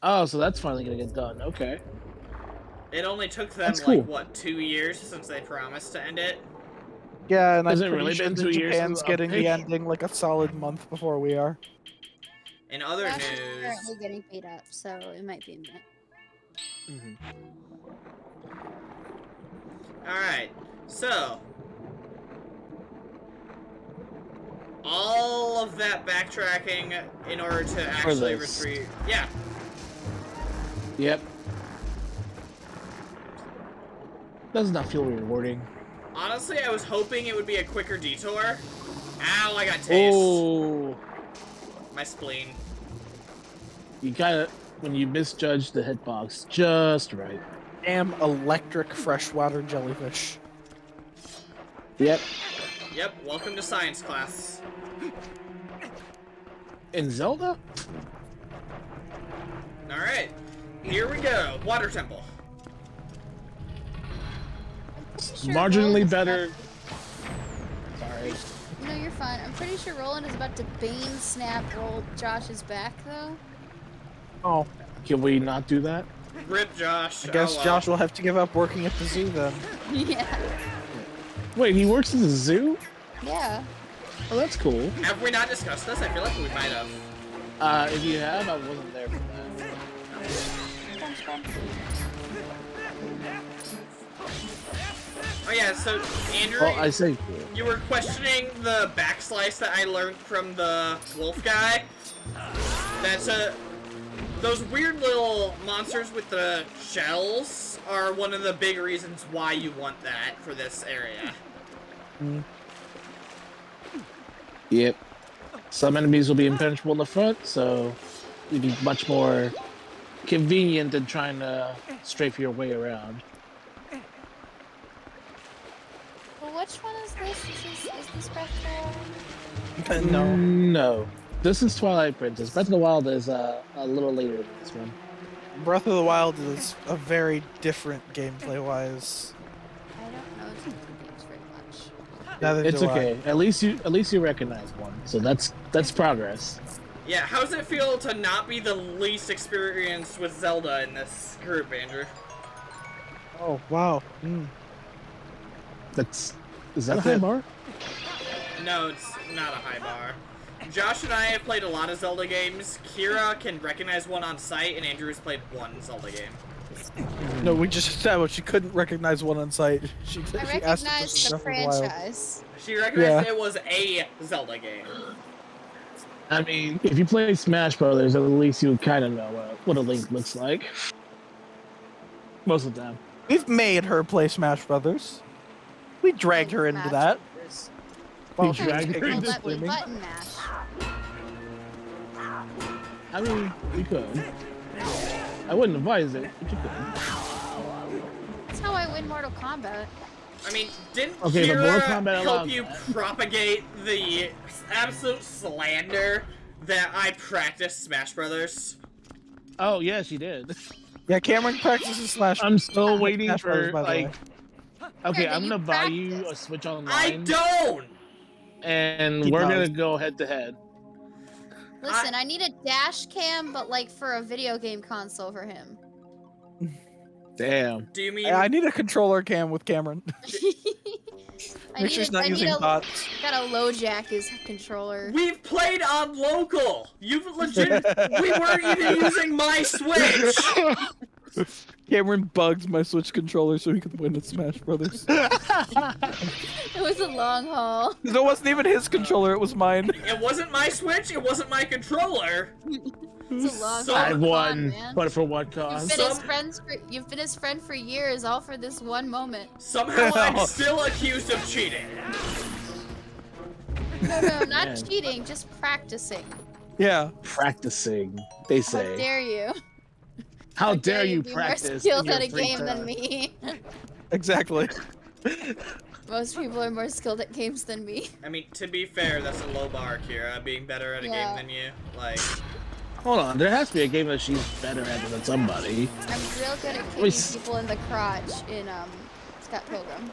Oh, so that's finally gonna get done. Okay. It only took them, That's like, cool. what, 2 years since they promised to end it? Yeah, and I'm Has it pretty really sure been that 2 years since Japan's the getting the update? ending like a solid month before we are. In other Josh is news... currently getting paid up, so it might be a minute. Alright, so... all of that backtracking in order to actually this. retrieve... Yeah. Yep. Does not feel rewarding. Honestly, I was hoping it would be a quicker detour. Ow, I got taste. Oh, My spleen. you gotta when you misjudge the hitbox just right. Damn electric freshwater jellyfish. Yep. Yep, welcome to science class. In Zelda? Alright, here we go. Water temple. Sure Marginally Roland is better. about Sorry. No, you're fine. I'm pretty sure Roland is about to Bane snap roll Josh's back, though. Oh, Can we not do that? Rip Josh. I guess Oh, well. Josh will have to give up working at the zoo then. Yeah. Wait, he works in the zoo? Yeah. Oh, that's cool. Have we not discussed this? I feel like we might have. If you have, I wasn't there for that. Sounds fun. Oh yeah, so Andrew, Well, I say cool. you were questioning the backslice that I learned from the wolf guy. That's those weird little monsters with the shells are one of the big reasons why you want that for this area. Yep. Some enemies will be impenetrable in the front, so it'd be much more convenient than trying to strafe your way around. Well, which one is this? Is this Breath of the Wild? No. No. This is Twilight Princess. Breath of the Wild is a little later than this one. Breath of the Wild is a very different gameplay-wise. I don't know Zelda games very much. Neither It's do I. okay. At least you recognize one, so that's progress. Yeah, how does it feel to not be the least experienced with Zelda in this group, Andrew? Oh, wow. Is that a That's high it. bar? No, it's not a high bar. Josh and I have played a lot of Zelda games. Kira can recognize one on sight, and Andrew has played one Zelda game. No, we just established she couldn't recognize one on sight. She I asked if this recognize was the Breath of the Wild. franchise. She recognized Yeah. it was a Zelda game. I mean, if you play Smash Brothers, at least you kind of know what a Link looks like. Most of the time. We've made her play Smash Brothers. We dragged her into Smash that. Brothers. While You she was dragged her taking Don't into let me swimming. button mash. I mean, you could. I wouldn't advise it, but you could. That's how I win Mortal Kombat. I mean, didn't Okay, but Mortal Kira Kombat help allows you that. propagate the absolute slander that I practiced Smash Brothers? Oh, yeah, she did. Yeah, Cameron practices Smash. I'm still waiting Smash Brothers, for, by the way. like... Okay, Yeah, I'm you gonna buy you a practice. Switch I Online, don't! and He we're does. gonna go head-to-head. Listen, I need a dash cam, but like for a video game console for him. Damn. Do you mean... I need a controller cam with Cameron. I Make sure she's not using bots. Gotta low jack his controller. We've played on local! You've legit... we weren't even using my Switch! Cameron bugs my Switch controller so he could win at Smash Brothers. It was a long haul. It wasn't even his controller, it was mine. It wasn't my Switch, it wasn't my controller. It's a long So- haul. I Come won, on, man. but for what You've cause? been his friend for years, all for this one moment. Somehow I'm still accused of cheating. No, not Man. cheating, just practicing. Yeah. Practicing, they How say. dare you? How dare you be practice more in skilled your at a free game than time? me? Exactly. Most people are more skilled at games than me. I mean, to be fair, that's a low bar, Kira, being better at a Yeah. game than you. Like, Hold on, there has to be a game that she's better at than somebody. I'm real good at Wait, kicking people in the crotch in Scott Pilgrim.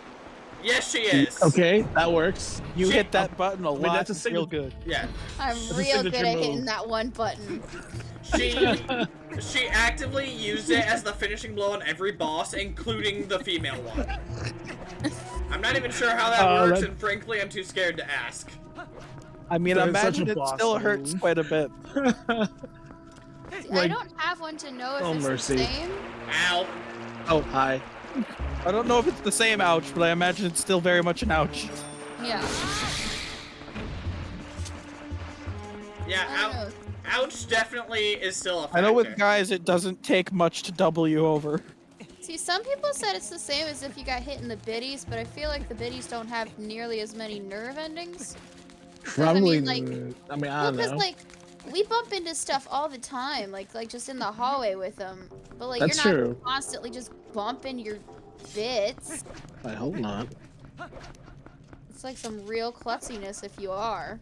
Yes, she is. Okay, that works. You She- hit that button a lot. that's a It's real signature- good. Yeah. I'm a real good signature at move. hitting that one button. She actively used it as the finishing blow on every boss, including the female one. I'm not even sure how that works, and frankly, I'm too scared to ask. I mean, That is such imagine a it boss still hurts move. quite a bit. See, I Like- don't have one to know if Oh, it's mercy. the same. Ow. Oh, hi. I don't know if it's the same ouch, but I imagine it's still very much an ouch. Yeah. Yeah, I don't know. ouch definitely is still a factor. I know with guys, it doesn't take much to double you over. See, some people said it's the same as if you got hit in the biddies, but I feel like the biddies don't have nearly as many nerve endings. Probably. like- I mean, I Well, don't because know. like we bump into stuff all the time, like just in the hallway with them. But like That's you're not true. constantly just bumping your bits. I hope not. It's like some real klutziness if you are.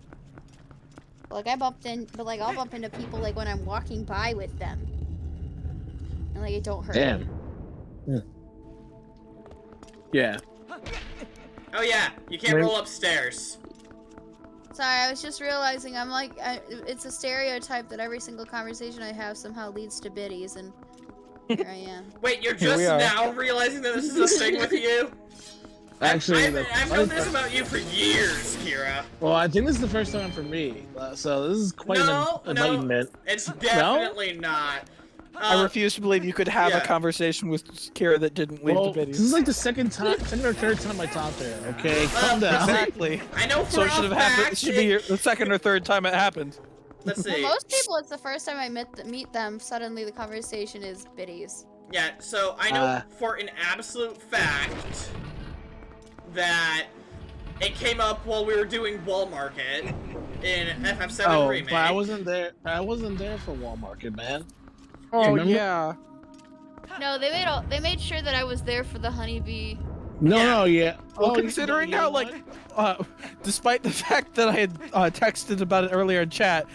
Like I bumped in, but like I'll bump into people like when I'm walking by with them, and like it don't hurt. Damn. Yeah. Oh yeah, you can't Right. roll upstairs. Sorry, I was just realizing I'm like, it's a stereotype that every single conversation I have somehow leads to biddies, and here I am. Wait, you're Here just we are. now realizing that this is a thing with you? Actually, I've known this about you for years, Kira. well, I think this is the first time for me, so this is quite No, an enlightenment. It's definitely not. I refuse to believe you could have yeah. a conversation with Kira that didn't leave Well, the this video. is like the second or third time I talked to her. Okay, calm down. Exactly. I know for So it should a have happened. fact It should be the second or third time it happened. Let's Well, see. most people, it's the first time I meet them. Suddenly, the conversation is biddies. Yeah, so I know for an absolute fact that it came up while we were doing Wall Market in FF7 Oh, Remake. but I wasn't there. I wasn't there for Wall Market, man. Oh remember? yeah. No, they made sure that I was there for the honeybee. No, Yeah. no, yeah. Well, Oh, considering you know how what? despite the fact that I had texted about it earlier in chat,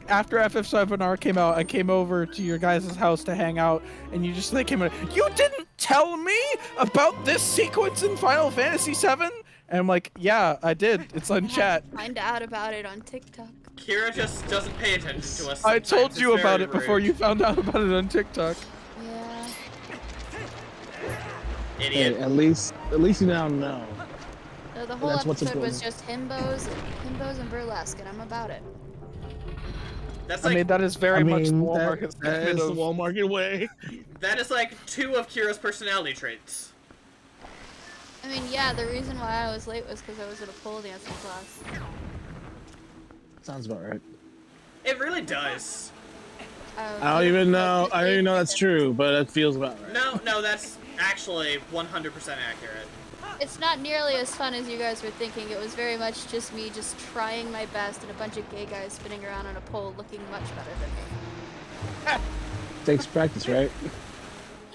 after FF7R came out, I came over to your guys' house to hang out, and you just came in. You didn't tell me about this sequence in Final Fantasy VII, and I'm like, yeah, I did. It's on chat. Find out about it on TikTok. Kira just doesn't pay attention to us. I told sometimes. you It's about very it before rude. you found out about it on TikTok. Yeah. Hey, Idiot. at least you now know. So the whole That's what's episode was important. just himbos and burlesque, and I'm about it. That's I like mean, that is very much the Wall Market that is the Wall Market way. that is like 2 of Kira's personality traits. I mean, yeah, the reason why I was late was because I was at a pole dancing class. Sounds about right. It really does. I don't even know. I don't even know that's true, but it feels about right. No, that's actually 100% accurate. It's not nearly as fun as you guys were thinking. It was very much just me just trying my best and a bunch of gay guys spinning around on a pole looking much better than me. Takes practice, right?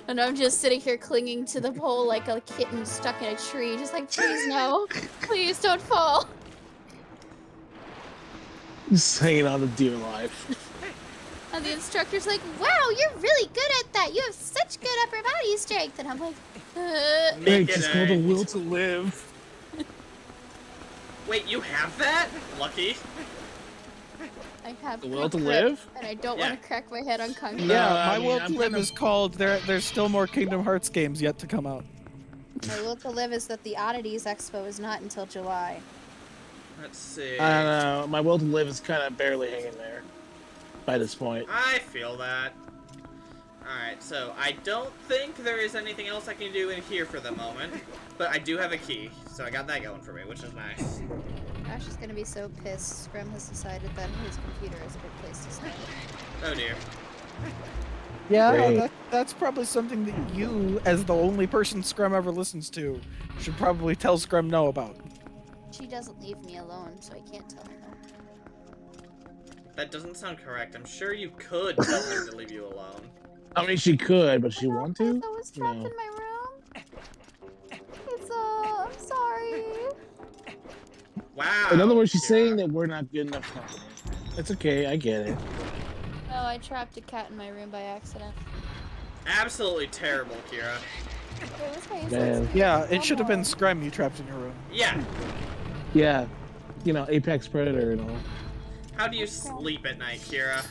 And I'm just sitting here clinging to the pole like a kitten stuck in a tree, just like, please no, please don't fall. Just hanging on to dear life. And the instructor's like, wow, you're really good at that. You have such good upper body strength. And I'm like, Hey, Make it it's called the a- will to live. Wait, you have that? Lucky. I have The will to grip, live? and I don't Yeah. want to crack my head on concrete. No, Yeah, I my mean, will I'm to live kind of- is called. There's still more Kingdom Hearts games yet to come out. My will to live is that the Oddities Expo is not until July. Let's see. I don't know. My will to live is kind of barely hanging there by this point. I feel that. Alright, so I don't think there is anything else I can do in here for the moment, but I do have a key, so I got that going for me, which is nice. Josh is gonna be so pissed. Scrum has decided that his computer is a good place to start. Oh dear. Yeah, Great. that's probably something that you, as the only person Scrum ever listens to, should probably tell Scrum no about. She doesn't leave me alone, so I can't tell her no. That doesn't sound correct. I'm sure you could tell her to leave you alone. I mean, she could, but she I want to? I was trapped No. in my room. It's I'm sorry. Wow. In other words, she's Kira. saying that we're not good enough company. It's okay, I get it. No, I trapped a cat in my room by accident. Absolutely terrible, Kira. this guy is Man. like- Yeah, it should have been Screm you trapped in your room. Yeah. Yeah, you know, apex predator and all. How do you sleep at night, Kira?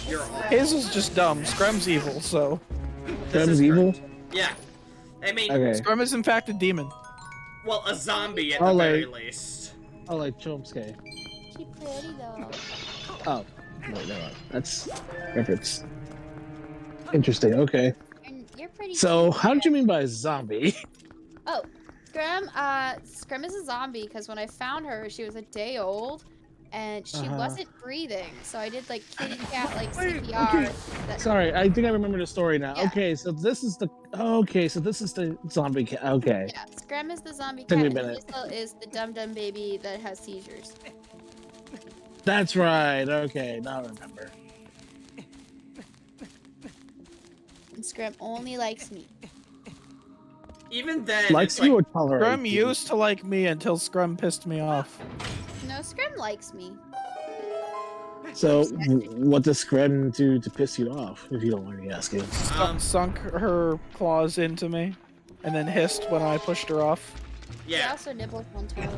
You're awful. Hazel's just dumb. Screm's evil, so. This Screm's is evil? correct. Yeah. I mean, Okay. Screm is in fact a demon. well, a zombie at Oh, the very like- least. I like Chomsky. She pretty though. Oh, wait, no, that's reference. Interesting. Okay. You're pretty. So, cute. how did you mean by zombie? Oh, Scrim is a zombie because when I found her, she was a day old, and she wasn't breathing. So I did like kitty cat like CPR. okay. That, Sorry, I think I remember the story now. Yeah. Okay, so this is the zombie cat. Okay. yeah, Scrim is the zombie Took cat, me a and minute. Hazel is the dum dum baby that has seizures. That's right. Okay, now I remember. And Scrim only likes me. Even then, Likes it's like, you or tolerates Screm you? used to like me until Screm pissed me off. No, Scrim likes me. So, what does Screm do to piss you off, if you don't mind me asking? Sunk her claws into me, and then hissed when I pushed her off. She yeah. also nibbles on toes.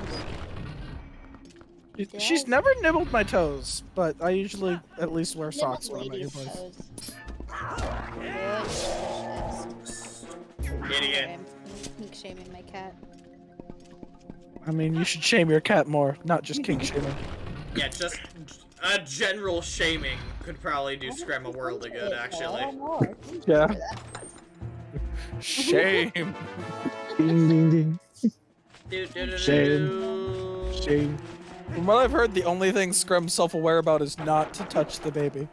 She's never nibbled my toes, but I usually at least wear Nibbles socks when I'm at your ladies' place. toes. Idiot. I'm kink shaming my cat. I mean, you should shame your cat more, not just kink shaming. Yeah, just a general shaming could probably do Scram a world of good, actually. Yeah. Shame. Ding, ding, ding. Shame. Shame. From what I've heard, the only thing Screm's self-aware about is not to touch the baby.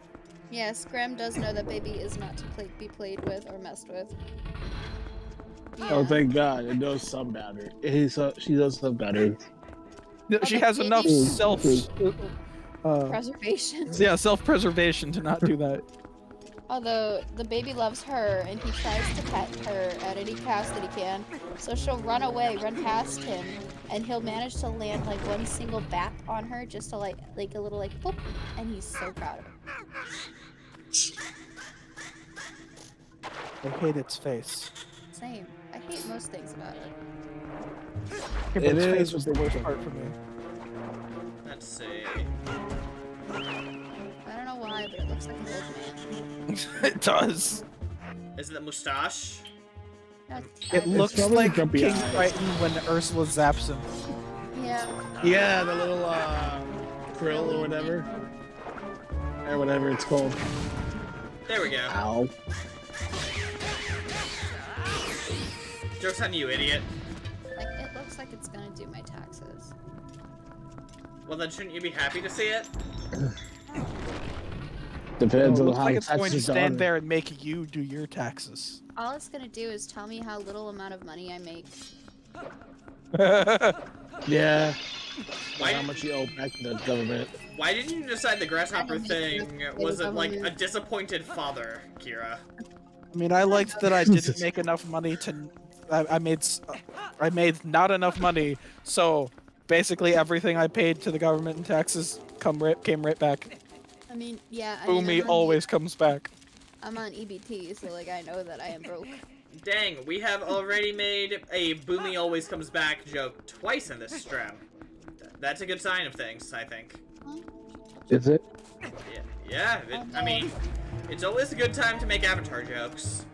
Yeah, Scrim does know that baby is not to be played with or messed with. Oh, Yeah. thank God. It knows some better. She does some better. She has enough Preservation. self-preservation to not do that. Although the baby loves her and he tries to pet her at any cost that he can, so she'll run away, run past him, and he'll manage to land like one single bap on her, just to like a little like boop, and he's so proud of her. I hate its face. Same. I hate most things about it. Its It face is was the worst part for me. Let's see. I don't know why, but it looks like an old man. It does. Is it the mustache? No, It looks probably like grumpy King eyes. Triton when Ursula zaps him. Yeah. Yeah, the little krill or whatever. Or whatever it's called. There we go. Ow. Joke's on you, idiot. Like, it looks like it's gonna do my taxes. Well, then shouldn't you be happy to see it? Depends It on looks how like the it's going to taxes are stand done. there and make you do your taxes. All it's gonna do is tell me how little amount of money I make. Yeah. Why How did- much you owe back to the government. Why didn't you decide the grasshopper I don't thing think was it like was a disappointed father, Kira? I mean, I liked that I didn't make enough money to. I made not enough money, so basically everything I paid to the government in taxes came right back. I mean, yeah. I mean, Boomy I'm on always comes back. I'm on EBT, so like I know that I am broke. Dang, we have already made a Boomy always comes back joke twice in this stream. That's a good sign of things, I think. Is it? Yeah, I mean, it's always a good time to make Avatar jokes.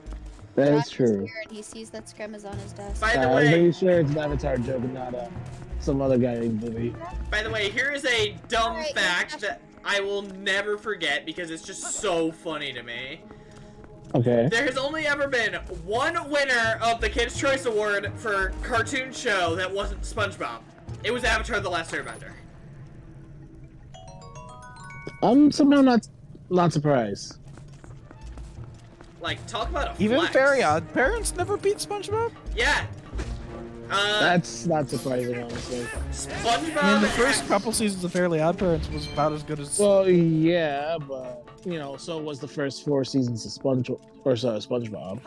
That is Rock true. here and he sees that Scrim is on his desk. By the I'm way, pretty sure it's an Avatar joke and not some other guy in the movie. here is a dumb Alright, fact that I will never forget because it's just so funny to me. Okay. There has only ever been one winner of the Kids' Choice Award for cartoon show that wasn't SpongeBob. It was Avatar: The Last Airbender. I'm somehow not surprised. Like, talk about a Even flex. Fairy Odd Parents never beat SpongeBob. Yeah. That's not surprising, honestly. SpongeBob. I mean, the first couple seasons of Fairly Odd Parents was about as good as. Well, yeah, but so was the first 4 seasons of SpongeBob. Which Yeah,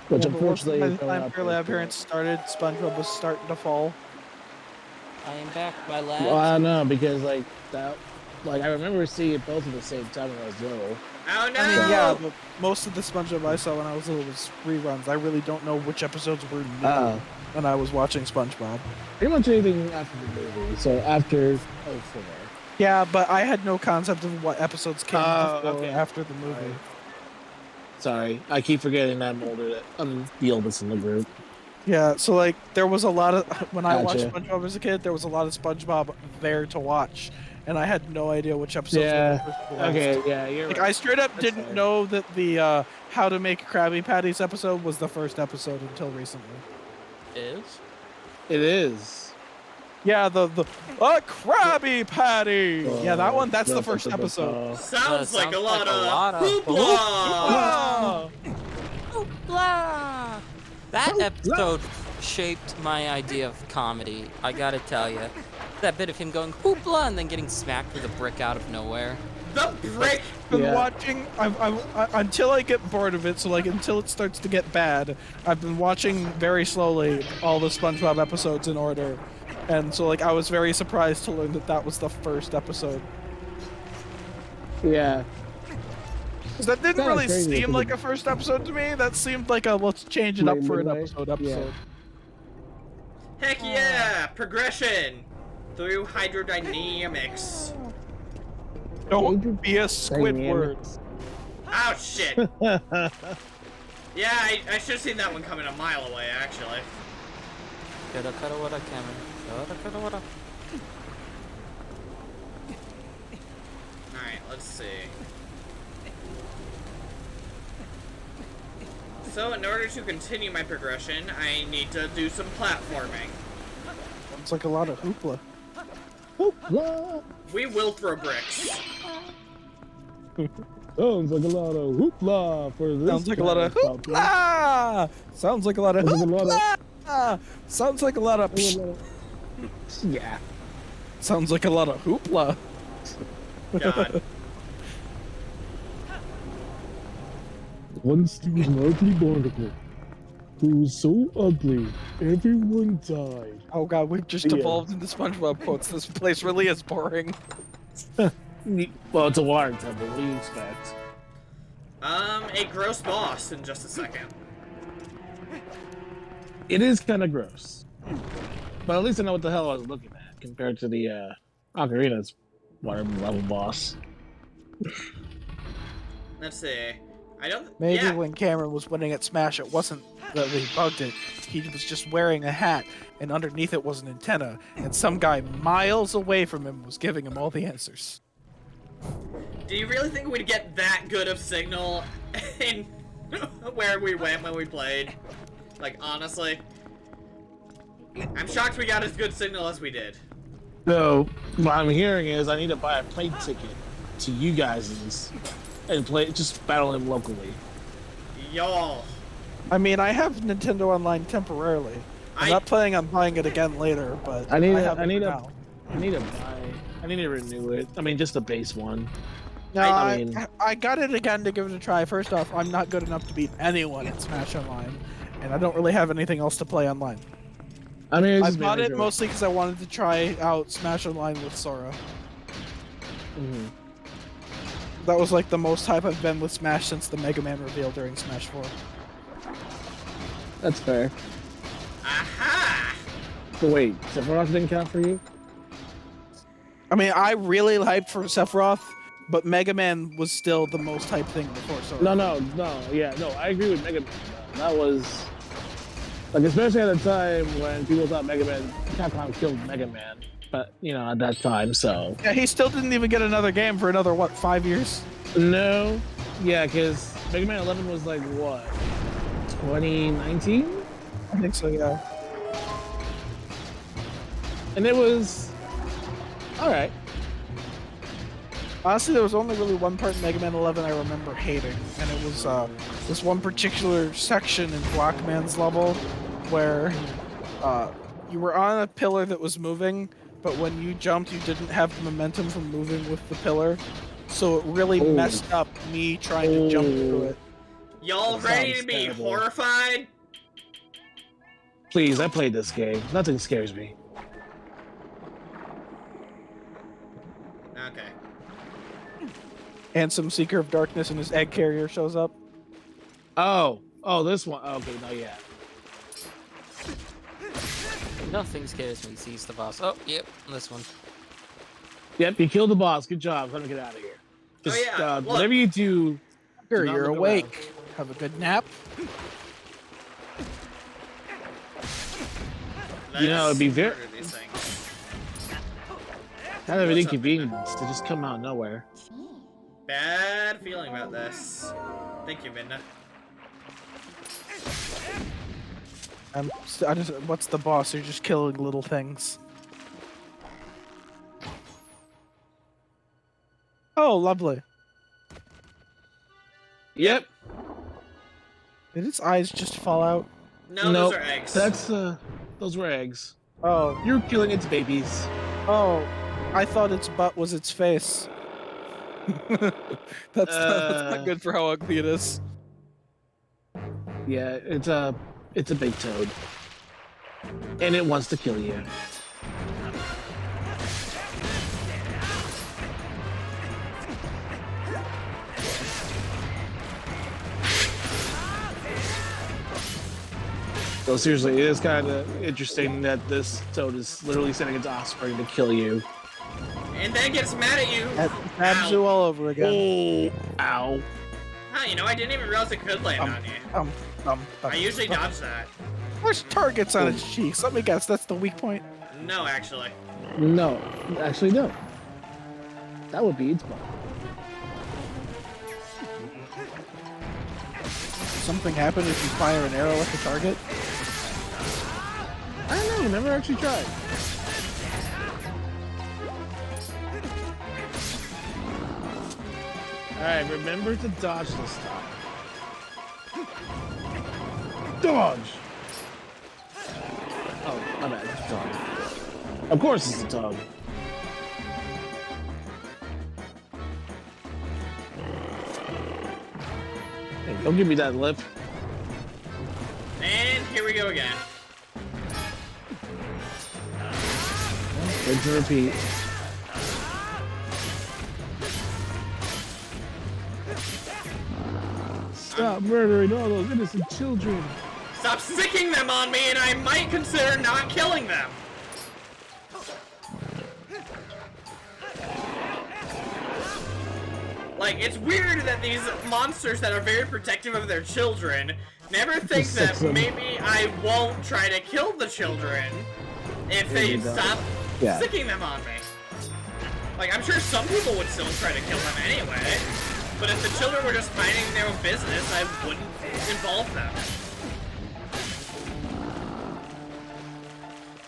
but unfortunately, by the fell time out Fairly for- Odd Parents started, SpongeBob was starting to fall. I am back, my lads. Well, I don't know because like I remember seeing it both at the same time when I was little. Oh no! I mean, yeah, but most of the SpongeBob I saw when I was little was reruns. I really don't know which episodes were new when I was watching SpongeBob. Pretty much anything after the movie. So after '04. Yeah, but I had no concept of what episodes came before or okay. after the movie. Sorry, I keep forgetting that I'm the oldest in the group. Yeah, so like there was a lot of when I watched Gotcha. SpongeBob as a kid, there was a lot of SpongeBob there to watch, and I had no idea which episodes were the first and the last. Okay. Yeah, you're Like right. I straight up That's didn't fair. know that the How to Make Krabby Patties episode was the first episode until recently. Is? It is. Yeah, the Krabby Patty. Yeah, that one. That's the first episode. Sounds like a lot of of hoopla! Hoopla! That episode shaped my idea of comedy. I gotta tell you, that bit of him going hoopla and then getting smacked with a brick out of nowhere. The brick! I've been watching. Until I get bored of it. So like until it starts to get bad, I've been watching very slowly all the SpongeBob episodes in order, and so like I was very surprised to learn that that was the first episode. Yeah. 'Cause that didn't Kinda really crazy seem because like a first episode to me. That seemed like a let's change it up for an Midway? episode. Yeah. Heck yeah! Progression! Through hydrodynamics. Don't be a Squidward. Oh shit! Yeah, I should have seen that one coming a mile away, actually. Coulda, coulda, woulda, Cameron. Coulda, coulda, woulda. Alright, let's see. So, in order to continue my progression, I need to do some platforming. It's like a lot of hoopla. Hoopla! We will throw bricks. Sounds like a lot of hoopla for this. Sounds like a lot of kind of hoopla. Sounds like a lot of Sounds like a lot hoopla. Sounds like a lot of. Yeah. Sounds like a lot of hoopla. God. Once there was an ugly barnacle who was so ugly, everyone died. Oh god, we've just Yeah. evolved into SpongeBob quotes. This place really is boring. Well, it's a water temple. What do you expect? A gross boss in just a second. It is kind of gross, but at least I know what the hell I was looking at compared to the Ocarina's water level boss. Let's see. I don't. Maybe yeah. when Cameron was winning at Smash, it wasn't that he bugged it. He was just wearing a hat, and underneath it was an antenna, and some guy miles away from him was giving him all the answers. Do you really think we'd get that good of signal in where we went when we played? Like, honestly? I'm shocked we got as good signal as we did. So what I'm hearing is I need to buy a plane ticket to you guys' and play, just battle him locally. Y'all. I mean, I have Nintendo Online temporarily. I'm not planning on buying it again later, but I need have it to now. renew it. I mean, just the base one. No, I mean- I got it again to give it a try. First off, I'm not good enough to beat anyone in Smash Online, and I don't really have anything else to play online. I mean, I bought it mostly because I wanted to try out Smash Online with Sora. Mhm. That was like the most hype I've been with Smash since the Mega Man reveal during Smash 4. That's fair. Aha! So wait, Sephiroth didn't count for you? I mean, I really hyped for Sephiroth, but Mega Man was still the most hyped thing before Sora. No, I agree with Mega Man. That was like, especially at the time when people thought Capcom killed Mega Man. But at that time, so Yeah, he still didn't even get another game for another, what, 5 years? no, yeah, because Mega Man 11 was like what, 2019, I think so, yeah. and it was all right. Honestly, there was only really one part in Mega Man 11 I remember hating, and it was this one particular section in Blockman's level where you were on a pillar that was moving, but when you jumped, you didn't have the momentum from moving with the pillar, so it really Ooh. messed up me trying to jump through it. Y'all That ready sounds to be terrible. horrified? Please, I played this game. Nothing scares me. Okay. Handsome Seeker of Darkness and his egg carrier shows up. Oh, this one. Okay, no, yeah. Nothing scares me. Sees the boss. Oh, yep, this one. Yep, you killed the boss. Good job. Let me get out of here. Just, yeah, look. whatever you do, Sure, not you're look awake. Have a good nap. You know, it'd be very- Murder these things. kind of an What's up, inconvenience to just come out of nowhere. Bad feeling about this. Thank you, Midna. What's the boss? You're just killing little things. Oh, lovely. Yep. Did its eyes just fall out? No, Nope. those are eggs. Those were eggs. Oh, You're killing its babies. oh. I thought its butt was its face. That's not good for how ugly it is. Yeah, it's a big toad, and it wants to kill you. So seriously, it is kind of interesting that this toad is literally sending its offspring to kill you. And then gets mad at you. Abzu all over again. Oh, ow. Huh, you know, I didn't even realize it could land on you. I usually dodge that. There's targets on its cheeks. Let me guess, that's the weak point. No, actually. No, actually no. That would be its butt. Something happen if you fire an arrow at the target? I don't know, never actually tried. Alright, remember to dodge this time. Dodge! Oh, my bad, it's a dog. Of course it's a dog. Hey, don't give me that lip. And here we go again. Good to repeat. Stop murdering all those innocent children. Stop sicking them on me and I might consider not killing them. Like, it's weird that these monsters that are very protective of their children never think Just that sicks them. maybe I won't try to kill the children if There they you go. stop Yeah. sicking them on me. Like, I'm sure some people would still try to kill them anyway, but if the children were just minding their own business, I wouldn't involve them.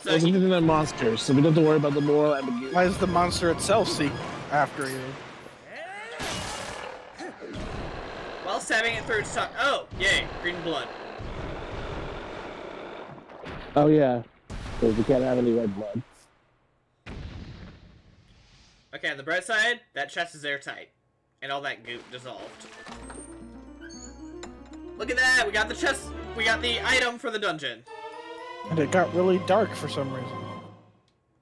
So Those are internet monsters, so we don't have to worry about the moral ambiguity. Why does the monster itself seek after you? while stabbing it through its tongue. Oh, yay, green blood. Oh yeah, because we can't have any red blood. Okay, on the bright side, that chest is airtight. And all that goop dissolved. Look at that! We got the chest! We got the item for the dungeon. And it got really dark for some reason.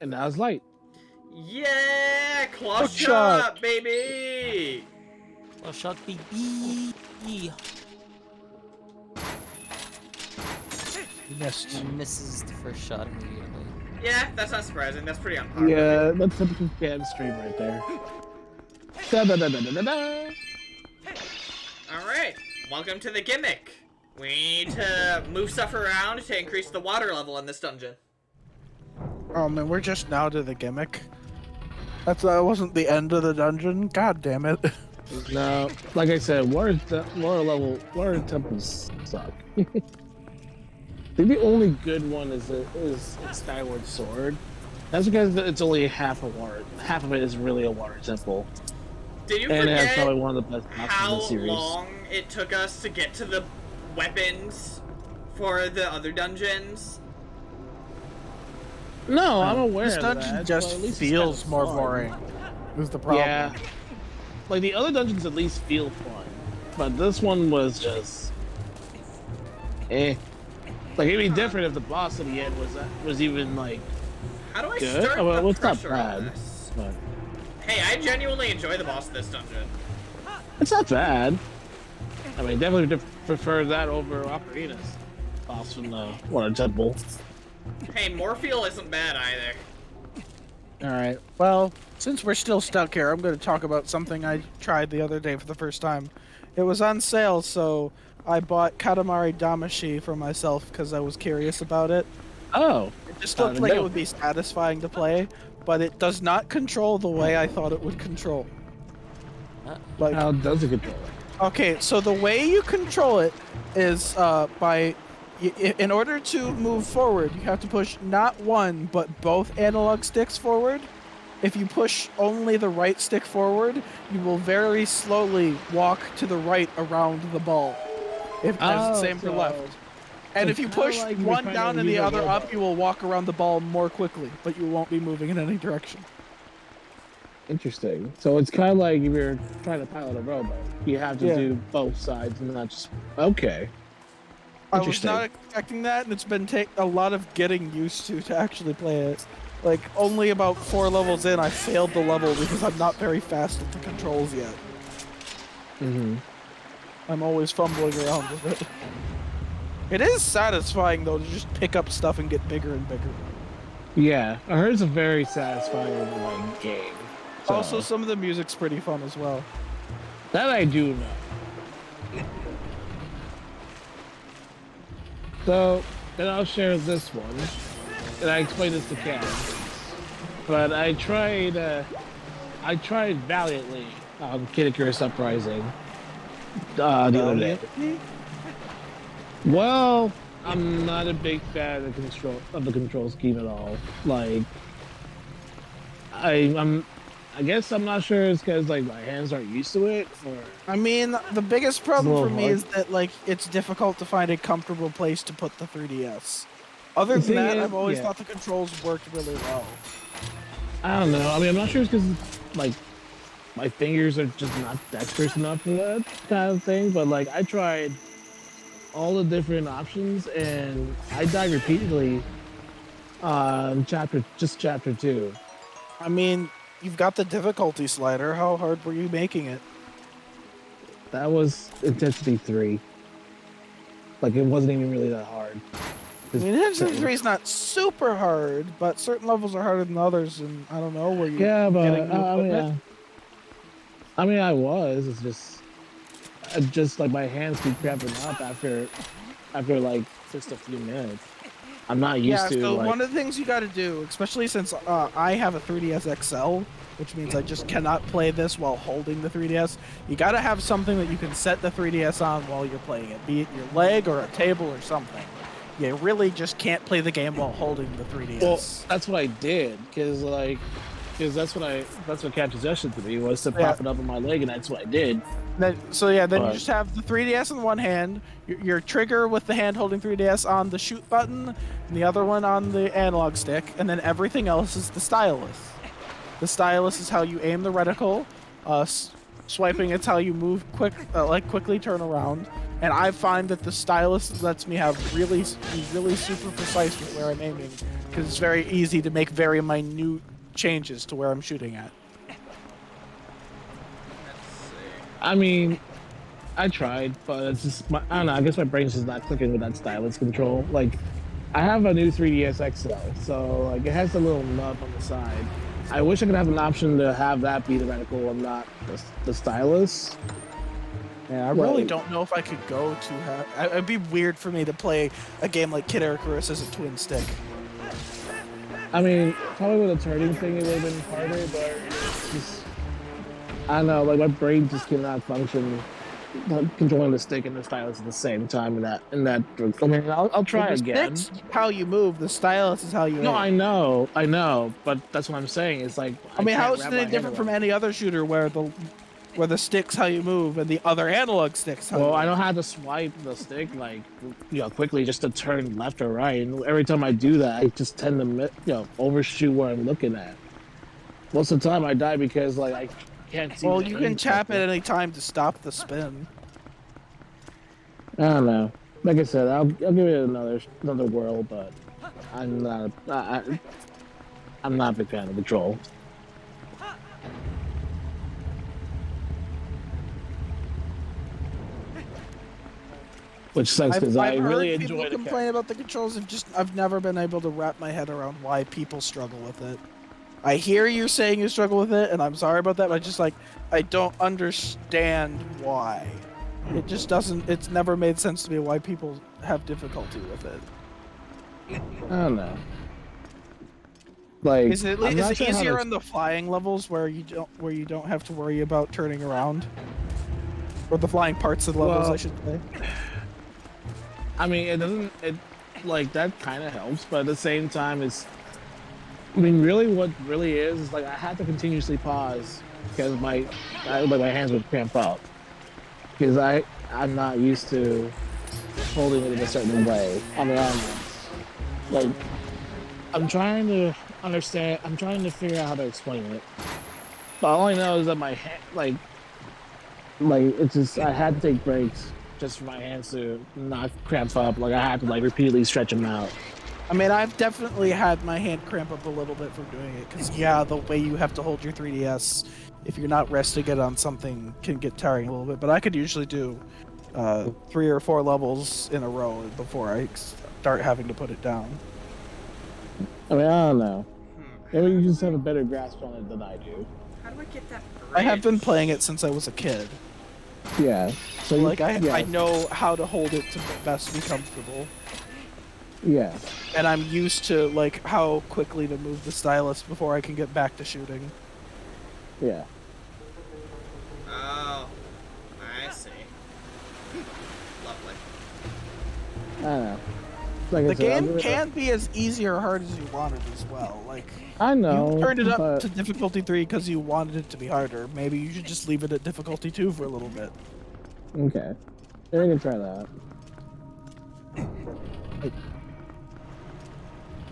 And now it's light. Yeah! Claw Hook shot, shot. baby! Oh, shot BB. Missed. Misses the first shot immediately. Yeah, that's not surprising. That's pretty unpopular. Yeah, that's typical cam stream right there. Da, da, da, da, da, da, da. Alright, welcome to the gimmick. We need to move stuff around to increase the water level in this dungeon. Oh man, we're just now to the gimmick. That wasn't the end of the dungeon. God damn it. No, like I said, water temples suck. I think the only good one is Skyward Sword. That's because it's only half a water. Half of it is really a water temple, Did you and it has forget probably one of the best bosses in how the series. long it took us to get to the weapons for the other dungeons? No, I'm aware This of dungeon that, just but at least it's feels kinda more fun. boring. Is the problem? Yeah, like the other dungeons at least feel fun, but this one was just, eh. Like it'd be different if the boss at the end was even like How do I good. start Oh, well, the it's not pressure on bad. this? But Hey, I genuinely enjoy the boss of this dungeon. It's not bad. I mean, definitely prefer that over Ocarina's boss from the Water Temple. Hey, Morpheal isn't bad either. Alright, well, since we're still stuck here, I'm going to talk about something I tried the other day for the first time. It was on sale, so I bought Katamari Damacy for myself because I was curious about it. Oh, It just how'd looked it like go? it would be satisfying to play, but it does not control the way I thought it would control. Like, How does it control it? okay, so the way you control it is in order to move forward, you have to push not one, but both analog sticks forward. If you push only the right stick forward, you will very slowly walk to the right around the ball. As the same for left. And if you push like you're one trying down to and the use a other up, robot. you will walk around the ball more quickly, but you won't be moving in any direction. Interesting. So it's kind of like if you're trying to pilot a robot, you have to Yeah. do both sides and not just. Okay. I was Interesting. not expecting that, and it's been a lot of getting used to actually play it. Like, only about 4 levels in, I failed the level because I'm not very fast at the controls yet. Mm-hmm. I'm always fumbling around with it. It is satisfying, though, to just pick up stuff and get bigger and bigger. Yeah, I heard it's a very satisfying like game. So, Also, some of the music's pretty fun as well. that I do know. So then I'll share this one, and I explained this to Cam. But I tried valiantly on Kid Icarus Uprising the other day. Well, I'm not a big fan of the control scheme at all. Like, I guess I'm not sure it's because like my hands aren't used to it, or I mean, the biggest problem little for me hard. is that, like, it's difficult to find a comfortable place to put the 3DS. Other The than that, thing is- I've always yeah. thought the controls worked really well. I don't know. I mean, I'm not sure it's because like my fingers are just not dexterous enough for that kind of thing. But like, I tried all the different options, and I died repeatedly on chapter 2. I mean, you've got the difficulty slider. How hard were you making it? That was intensity 3. Like, it wasn't even really that hard. I mean, Intensity 3 is not super hard, but certain levels are harder than others, and I don't know where you Yeah, but getting new equipment. I mean, I was. It's just like my hands keep cramping up after like just a few minutes. I'm not used to so like. one of the things you got to do, especially since I have a 3DS XL, which means I just cannot play this while holding the 3DS, you got to have something that you can set the 3DS on while you're playing it, be it your leg or a table or something. You really just can't play the game while holding the 3DS. Well, that's what I did, because that's what Cat suggested to me was to pop it up on my leg, and that's what I did. Then But- you just have the 3DS in one hand, your trigger with the hand holding 3DS on the shoot button, and the other one on the analog stick, and then everything else is the stylus. The stylus is how you aim the reticle. Swiping it's how you move quickly turn around. And I find that the stylus lets me have really super precise with where I'm aiming, because it's very easy to make very minute changes to where I'm shooting at. I mean, I tried, but it's just I don't know. I guess my brain's just not clicking with that stylus control. Like, I have a new 3DS XL, so like it has a little nub on the side. I wish I could have an option to have that be the reticle and not the stylus. Yeah, I really don't know if I could go to have. It'd be weird for me to play a game like Kid Icarus as a twin stick. I mean, probably with a turning thing, it would have been harder, but it's just, I don't know, like my brain just cannot function controlling the stick and the stylus at the same time in that. I mean, I'll try Well, the again. stick's how you move. The stylus is how you. No, aim. I know, but that's what I'm saying. It's like I mean, how can't is wrap my it head different from around any other shooter where the stick's how you move and the other analog sticks how Well, you I move? know how to swipe the stick like quickly just to turn left or right, and every time I do that, I just tend to overshoot where I'm looking at. Most of the time, I die because like I can't see. Well, the you aim can tap at correctly. any time to stop the spin. I don't know. Like I said, I'll give it another whirl, but I'm not I'm not a big fan of the troll. which sucks because I I've really heard people enjoy the complain about the controls. I've never been able to wrap my head around why people struggle with it. I hear you saying you struggle with it, and I'm sorry about that, but I don't understand why. It just doesn't, it's never made sense to me why people have difficulty with it. I don't know. Like, Is it I'm not is it sure how easier to- on the flying levels where you don't have to worry about turning around? Or the flying parts of the levels, Well, I should say. I mean, it like that kind of helps, but at the same time, I mean, really, what really is like I had to continuously pause because my hands would cramp up because I'm not used to holding it in a certain way. I mean, like I'm trying to understand. I'm trying to figure out how to explain it. But all I know is that my hand, it's just I had to take breaks just for my hands to not cramp up. Like I had to like repeatedly stretch them out. I mean, I've definitely had my hand cramp up a little bit from doing it, because, yeah, the way you have to hold your 3DS, if you're not resting it on something, can get tiring a little bit. But I could usually do 3 or 4 levels in a row before I start having to put it down. I mean, I don't know. Maybe you just have a better grasp on it than I do. How do I get that bridge? I have been playing it since I was a kid. Yeah. So Like, yeah. I know how to hold it to best be comfortable. Yeah. And I'm used to, like, how quickly to move the stylus before I can get back to shooting. Yeah. Oh, I see. Lovely. I don't know. Like I The said, game can be as easy or hard as you want it as well. Like, I know. you turned it up but- to difficulty 3 because you wanted it to be harder. Maybe you should just leave it at difficulty 2 for a little bit. Okay. Yeah, we can try that.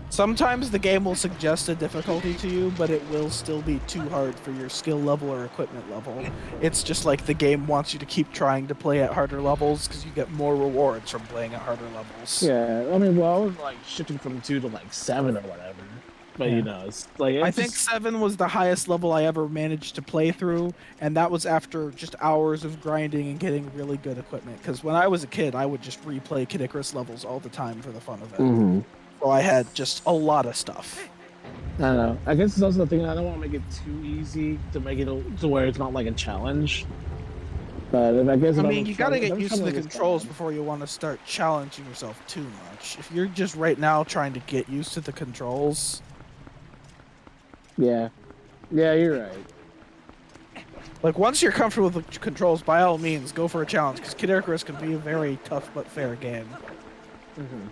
Sometimes the game will suggest a difficulty to you, but it will still be too hard for your skill level or equipment level. It's just like the game wants you to keep trying to play at harder levels because you get more rewards from playing at harder levels. Yeah. I mean, well, I was like shifting from 2 to like 7 or whatever. But Yeah. you know, it's like I think 7 was the highest level I ever managed to play through, and that was after just hours of grinding and getting really good equipment. Because when I was a kid, I would just replay Kid Icarus levels all the time for the fun of it. Mm-hmm. So I had just a lot of stuff. I don't know. I guess it's also the thing. I don't want to make it too easy to make it to where it's not like a challenge. But if I guess I if mean, I'm you gotta trying- get if used to I'm the trying to controls understand- before you want to start challenging yourself too much. If you're just right now trying to get used to the controls, Yeah. Yeah, you're right. like once you're comfortable with the controls, by all means, go for a challenge. Because Kid Icarus can be a very tough but fair game. Mm-hmm.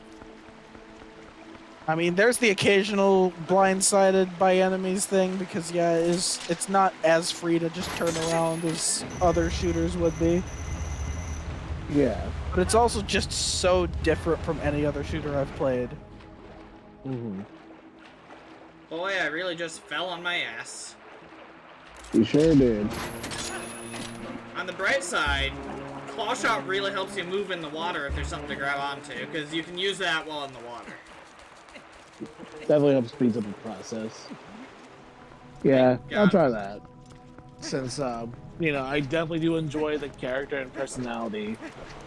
I mean, there's the occasional blindsided by enemies thing, because yeah, it's not as free to just turn around as other shooters would be. Yeah. But it's also just so different from any other shooter I've played. Mm-hmm. Boy, I really just fell on my ass. You sure did. On the bright side, claw shot really helps you move in the water if there's something to grab onto, because you can use that while in the water. Definitely helps speed up the process. Yeah, Yeah. I'll try that. Since you know, I definitely do enjoy the character and personality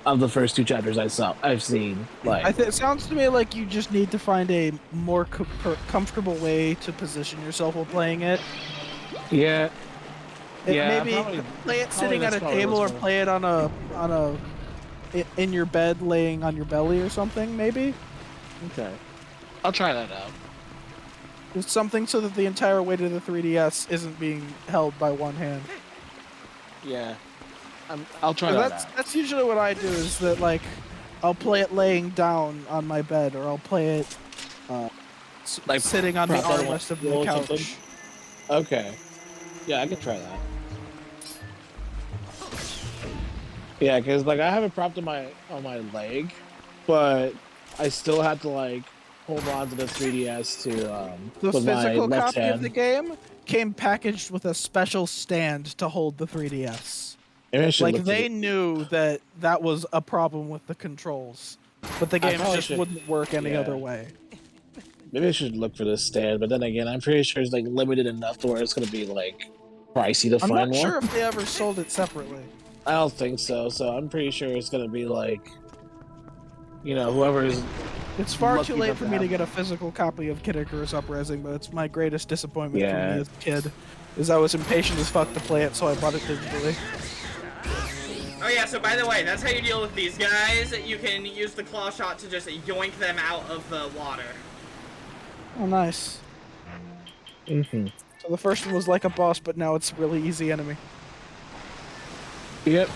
of the first 2 chapters I've seen. Like, It sounds to me like you just need to find a more comfortable way to position yourself while playing it. yeah, Maybe probably- play it sitting at that's a probably table, or what's gonna- play it on a in your bed, laying on your belly or something. Maybe okay, I'll try that out. it's something so that the entire weight of the 3DS isn't being held by one hand. Yeah, I'll try that out. That's usually what I do. Is that like I'll play it laying down on my bed, or I'll play it Like, sitting on the prop on a armrest of the wall or couch. something? Okay, yeah, I can try that. Yeah, because like I have it propped on my leg, but I still have to like hold on to the 3DS to The with my physical left copy hand. of the game came packaged with a special stand to hold the 3DS. Maybe I should Like look they for the- knew that was a problem with the controls, but the game probably just should- wouldn't work any yeah. other way. Maybe I should look for this stand, but then again, I'm pretty sure it's like limited enough to where it's gonna be like pricey to I'm find not one. sure if they ever sold it separately. I don't think so. So I'm pretty sure it's gonna be like you know, whoever is. It's far Lucky too late enough for to me to have get a physical copy of Kid Icarus Uprising, but it's my greatest disappointment for me Yeah. as a kid, is I was impatient as fuck to play it, so I bought it digitally. Oh yeah, so by the way, that's how you deal with these guys. You can use the claw shot to just yoink them out of the water. Oh, nice. Mm-hmm. So the first one was like a boss, but now it's a really easy enemy. Yep.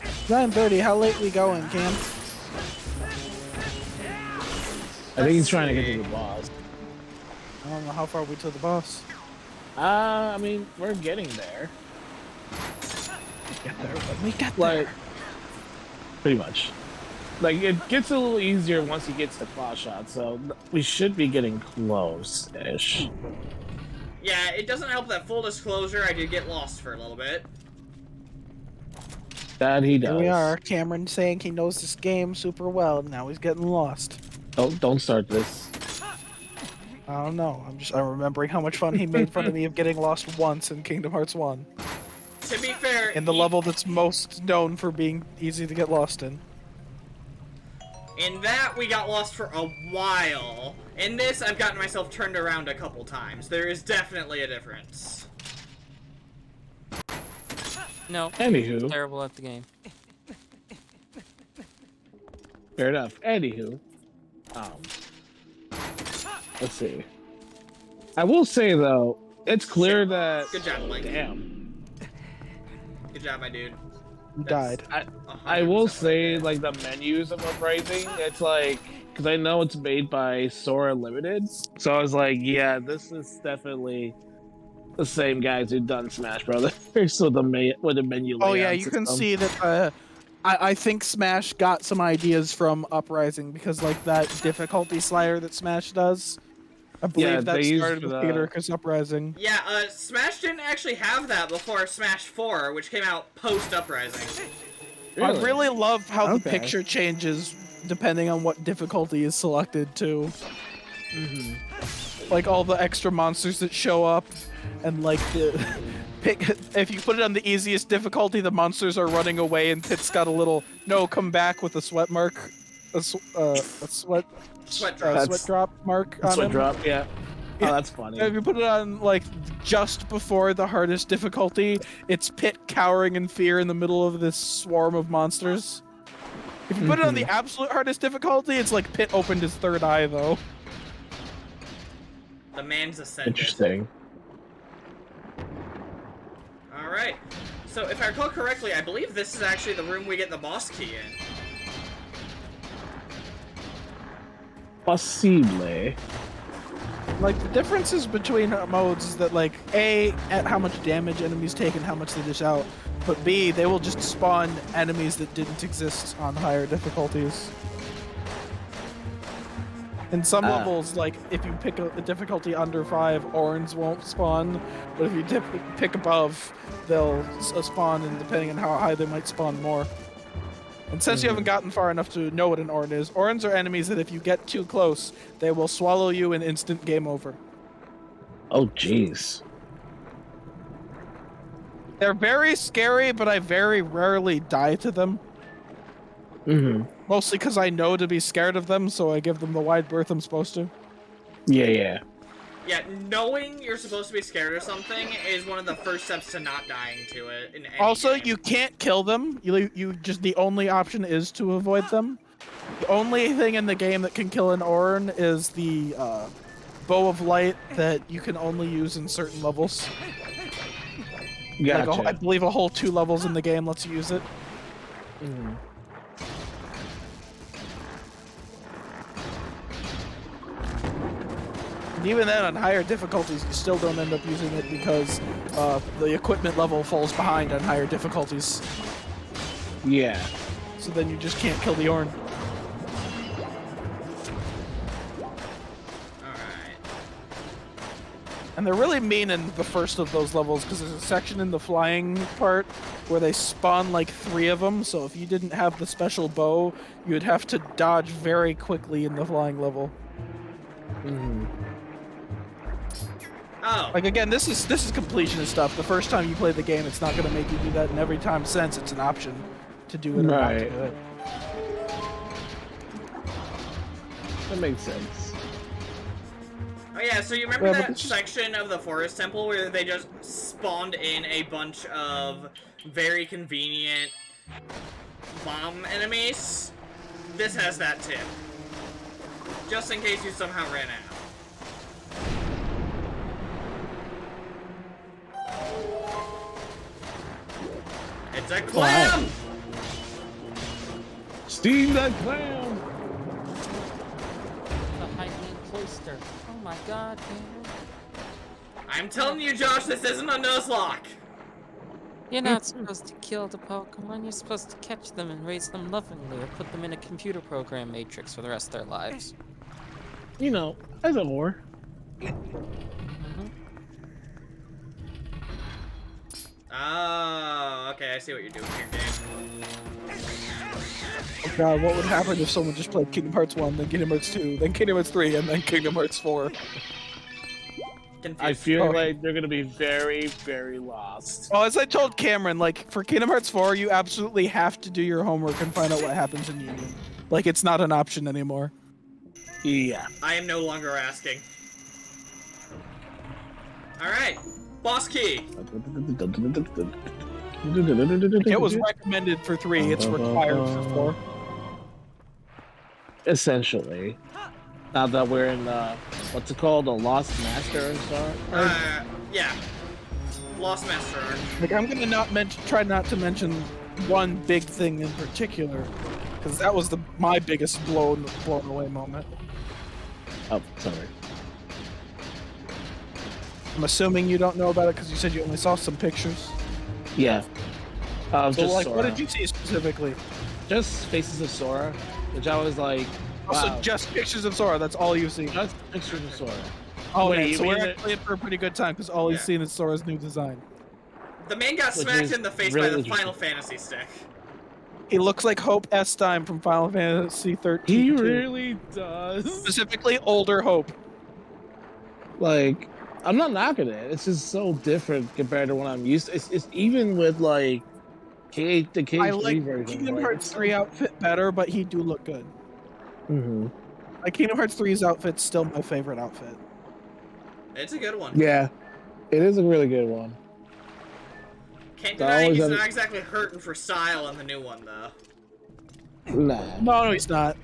It's 9:30. How late we going, Cam? I think he's trying to get to the boss. I don't know how far we to the boss. I mean, we're getting there. Get there when we get Like, there. pretty much. Like, it gets a little easier once he gets the claw shot, so we should be getting close-ish. Yeah, it doesn't help that, full disclosure, I did get lost for a little bit. That he does. Here we are. Cameron saying he knows this game super well, and now he's getting lost. Don't start this. I don't know. I'm remembering how much fun he made fun of me of getting lost once in Kingdom Hearts 1. To be fair, In the level that's most known for being easy to get lost in. in that, we got lost for a while. In this, I've gotten myself turned around a couple times. There is definitely a difference. No. Anywho. Terrible at the game. Fair enough. Anywho. Let's see. I will say, though, it's clear that... Good job, Mike. Damn. Good job, my dude. You died. I will 100% say, right like, the menus of Uprising, it's like... Because I know it's made by Sora Limited. So I was like, yeah, this is definitely the same guys who've done Smash Brothers with the menu layout Oh yeah, you can system. see that. I think Smash got some ideas from Uprising because like that difficulty slider that Smash does. I believe Yeah, that they used started with the- Kid Icarus Uprising. Yeah, Smash didn't actually have that before Smash 4, which came out post-Uprising. I really love how the Okay. picture changes depending on what difficulty is selected too. Like all the extra monsters that show up, and like the if you put it on the easiest difficulty, the monsters are running away, and Pit's got a little no come back with a sweat mark, a sweat drop. sweat drop mark on Sweat him. drop, yeah. Yeah. Oh, that's funny. If you put it on like just before the hardest difficulty, it's Pit cowering in fear in the middle of this swarm of monsters. If you put it on the absolute hardest difficulty, it's like Pit opened his third eye though. The man's ascended. Interesting. Alright. So, if I recall correctly, I believe this is actually the room we get the boss key in. Possibly. Like the differences between modes is that like A, at how much damage enemies take and how much they dish out, but B, they will just spawn enemies that didn't exist on higher difficulties. In some levels, like if you pick a difficulty under 5, Orange won't spawn, but if you pick above, they'll spawn, and depending on how high they might spawn more. And since you haven't gotten far enough to know what an Orange is, Orange are enemies that if you get too close, they will swallow you and instant game over. Oh, jeez. They're very scary, but I very rarely die to them. Mostly because I know to be scared of them, so I give them the wide berth I'm supposed to. Yeah. Yeah, knowing you're supposed to be scared of something is one of the first steps to not dying to it in any Also, game. you can't kill them. You just the only option is to avoid them. The only thing in the game that can kill an Orin is the bow of light that you can only use in certain levels. Gotcha. Like I believe a whole 2 levels in the game lets you use it. And even then, on higher difficulties, you still don't end up using it because the equipment level falls behind on higher difficulties. Yeah. So then you just can't kill the Orn. Alright. And they're really mean in the first of those levels because there's a section in the flying part where they spawn like 3 of them. So if you didn't have the special bow, you would have to dodge very quickly in the flying level. Oh. Like again, this is completionist stuff. The first time you play the game, it's not gonna make you do that, and every time since it's an option to do it or not to Right. do it. That makes sense. Oh yeah, so you remember Yeah, but that it's just- section of the forest temple where they just spawned in a bunch of very convenient bomb enemies? This has that too. Just in case you somehow ran out. It's a clam! Steam that clam! The Hygiene Cloister. Oh my god, man. I'm telling you, Josh, this isn't a Nuzlocke! You're not supposed to kill the Pokemon, you're supposed to catch them and raise them lovingly or put them in a computer program matrix for the rest of their lives. You know, as a whore. Oh, okay, I see what you're doing here, game. Oh god, what would happen if someone just played Kingdom Hearts 1, then Kingdom Hearts 2, then Kingdom Hearts 3, and then Kingdom Hearts 4? Confused. I feel Oh. like they're gonna be very, very lost. Well, as I told Cameron, like, for Kingdom Hearts 4, you absolutely have to do your homework and find out what happens in Union. Like, it's not an option anymore. Yeah. I am no longer asking. Alright, boss key. It was recommended for 3, it's required for 4. Essentially. Now that we're in, what's it called? A Lost Master or something? Yeah. Lost Master Arc. Like, I'm gonna try not to mention one big thing in particular, because that was my biggest blown away moment. Oh, sorry. I'm assuming you don't know about it because you said you only saw some pictures. Yeah. So, Just like, Sora. what did you see specifically? Just Faces of Sora, which I was like, Also, wow. just pictures of Sora. That's all you've seen. Just pictures of Sora. Oh, Wait, man, you so we're mean actually in for a pretty good time because all he's Yeah. seen is Sora's new design. The man got Which smacked is in the face really by the interesting. Final Fantasy stick. He looks like Hope Estime from Final Fantasy 13. He too. really does. Specifically, older Hope. Like, I'm not knocking it. It's just so different compared to what I'm used to. It's even with like the I KH3 like version. Kingdom like, Hearts 3 outfit better, but he do look good. Mm-hmm. Like, Kingdom Hearts 3's outfit's still my favorite outfit. It's a good one. Yeah, it is a really good one. Can't I deny always he's had- not exactly hurting for style in the new one, though. Nah. No, he's not.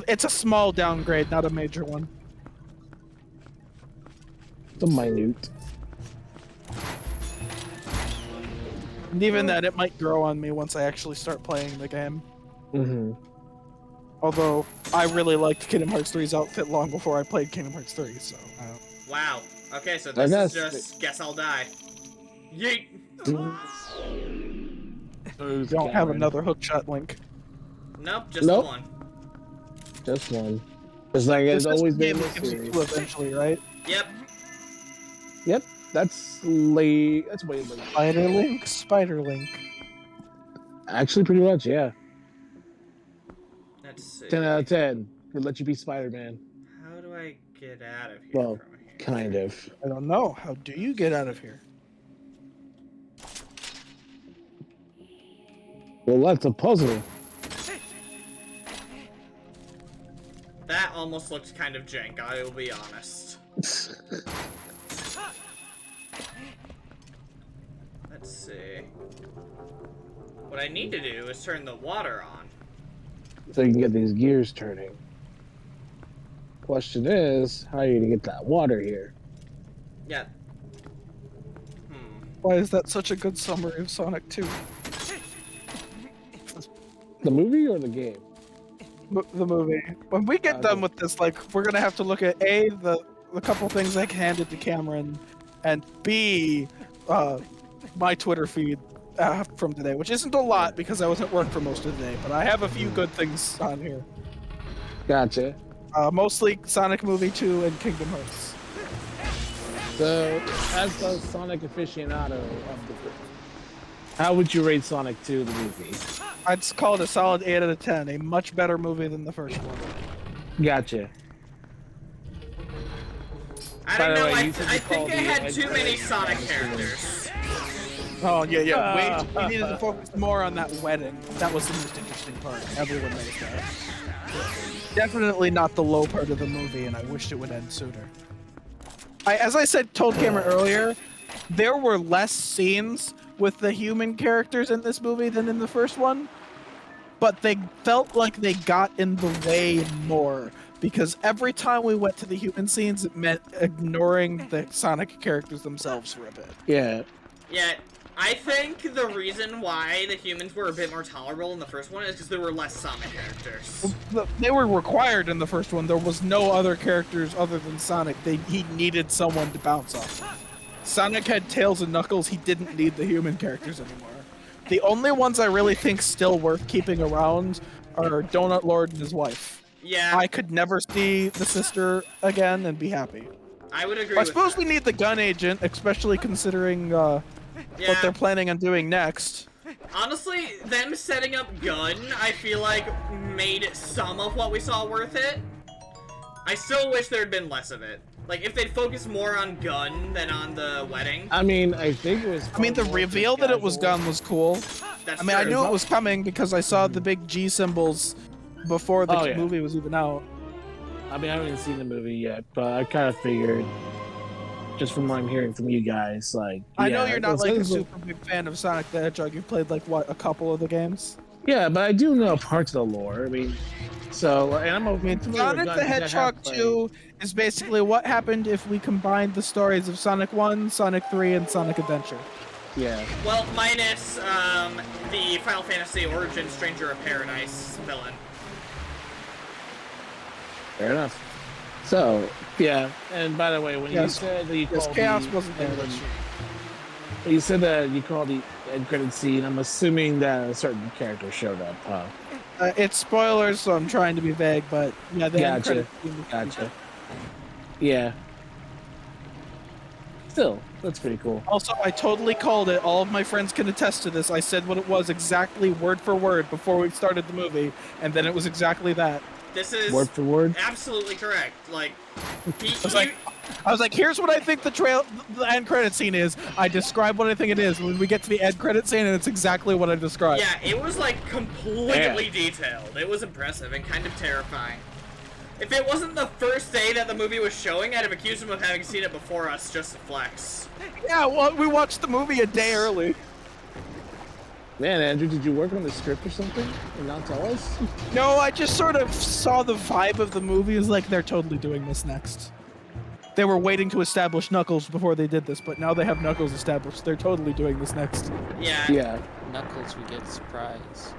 It's a small downgrade, not a major one. It's a minute. And even then, it might grow on me once I actually start playing the game. Mm-hmm. Although, I really liked Kingdom Hearts 3's outfit long before I played Kingdom Hearts 3, so... Wow. Okay, so I this guess- is just guess I'll die. Yeet. don't have another hookshot link. Nope, just Nope. one. Just one. It's like it's This is always the game been that this gives you series. two eventually, right? Yep. Yep, that's late. That's way late. Spider Link. Actually, pretty much, yeah. Let's see. 10 out of 10. Could let you be Spider-Man. How do I get out of here Well, from here? kind of. I don't know. How do you get out of here? Well, that's a puzzle. That almost looks kind of jank, I will be honest. Let's see. What I need to do is turn the water on. So you can get these gears turning. Question is, how are you gonna get that water here? Yeah. Why is that such a good summary of Sonic 2? The movie or the game? The movie. When we get done with this, like, we're gonna have to look at A, the couple things I handed to Cameron, and B, my Twitter feed from today, which isn't a lot because I was at work for most of the day, but I have a few good things on here. Gotcha. Mostly Sonic Movie 2 and Kingdom Hearts. So, as the Sonic aficionado of the group, how would you rate Sonic 2, the movie? I'd call it a solid 8 out of 10, a much better movie than the first one. Gotcha. I By don't the know. way, I you said you think called I the had end too many credits Sonic nice. characters. Oh yeah. We needed to focus more on that wedding. That was the most interesting part. Everyone knows that. Definitely not the low part of the movie, and I wished it would end sooner. As I told Cameron earlier, there were less scenes with the human characters in this movie than in the first one, but they felt like they got in the way more because every time we went to the human scenes, it meant ignoring the Sonic characters themselves for a bit. Yeah. Yeah, I think the reason why the humans were a bit more tolerable in the first one is because there were less Sonic characters. They were required in the first one. There was no other characters other than Sonic. He needed someone to bounce off. Sonic had Tails and Knuckles. He didn't need the human characters anymore. The only ones I really think still worth keeping around are Donut Lord and his wife. Yeah, I could never see the sister again and be happy. I would agree I with suppose that. we need the gun agent, especially considering what Yeah. they're planning on doing next. Honestly, them setting up Gun, I feel like, made some of what we saw worth it. I still wish there had been less of it. Like, if they'd focused more on Gun than on the wedding. I mean, I think it was. I mean, the more reveal that it was casual. Gun was cool. That's I mean, I true. knew it was coming because I saw the big G symbols before the Oh, yeah. movie was even out. I mean, I haven't even seen the movie yet, but I kind of figured, just from what I'm hearing from you guys, like. I know yeah, you're not it's- like a it's- super big fan of Sonic the Hedgehog. You've played like what, a couple of the games? Yeah, but I do know parts of the lore. I mean, so and I'm okay. Sonic the Hedgehog 2 is basically what happened if we combined the stories of Sonic 1, Sonic 3, and Sonic Adventure. Yeah. Well, minus the Final Fantasy Origin Stranger of Paradise villain. Fair enough. So, yeah, and by the way, when you Yes. said that you Because called Chaos the, wasn't there. when you said that you called the end credit scene, I'm assuming that a certain character showed up, huh? It's spoilers, so I'm trying to be vague, but yeah, the end Gotcha. credits scene was pretty Gotcha. Yeah. Still, that's pretty cool. Also, I totally called it. All of my friends can attest to this. I said what it was exactly word for word before we started the movie, and then it was exactly that. This is Word for word. absolutely correct. Like, I was like, here's what I think the end credit scene is. I describe what I think it is. When we get to the end credit scene, and it's exactly what I described. yeah, it was like completely detailed. It was impressive and kind of terrifying. If it wasn't the first day that the movie was showing, I'd have accused him of having seen it before us just to flex. Yeah, well, we watched the movie a day early. Man, Andrew, did you work on the script or something and not tell us? No, I just sort of saw the vibe of the movie is like they're totally doing this next. They were waiting to establish Knuckles before they did this, but now they have Knuckles established. They're totally doing this next. Yeah. Yeah. Knuckles, we get a surprise.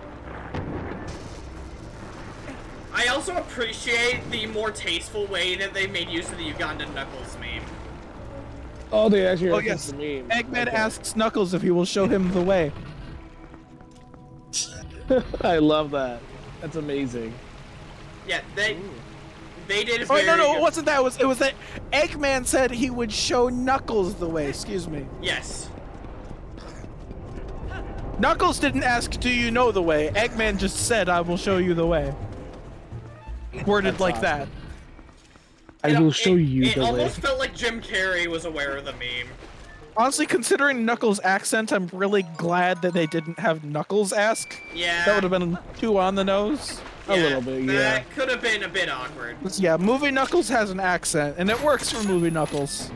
I also appreciate the more tasteful way that they made use of the Ugandan Knuckles meme. Oh, they actually Oh, referenced yes. the meme. Eggman Okay. asks Knuckles if he will show him the way. I love that. That's amazing. Yeah, they did Oh, very no, good. it wasn't that. It was that Eggman said he would show Knuckles the way. Excuse me. Yes. Knuckles didn't ask, do you know the way? Eggman just said, I will show you the way. Worded That's like awesome. that. I will show you It the way. almost felt like Jim Carrey was aware of the meme. Honestly, considering Knuckles' accent, I'm really glad that they didn't have Knuckles ask. Yeah. That would have been too on the nose. A little bit, yeah. That could have been a bit awkward. But yeah, Movie Knuckles has an accent, and it works for Movie Knuckles.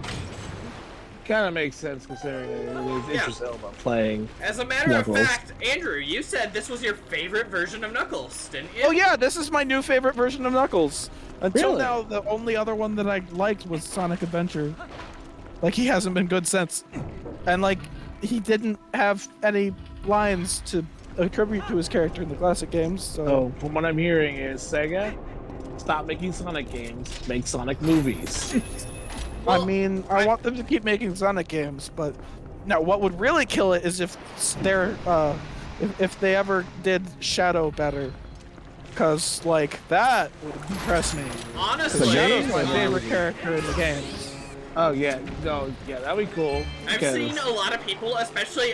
Kind of makes sense considering it is Yeah. Idris Elba playing. As a matter Knuckles. of fact, Andrew, you said this was your favorite version of Knuckles, didn't you? Oh yeah, this is my new favorite version of Knuckles. Until Really? now, the only other one that I liked was Sonic Adventure. Like, he hasn't been good since. And, like, he didn't have any lines to attribute to his character in the classic games, so... So, from what I'm hearing is Sega, stop making Sonic games, make Sonic movies. I mean, I want them to keep making Sonic games, but... Now, what would really kill it is if they're, if they ever did Shadow better. Because, like, that would impress me. Honestly, Shadow's my games? favorite character in the games. Oh yeah, no, yeah, that'd be cool. I've because- seen a lot of people, especially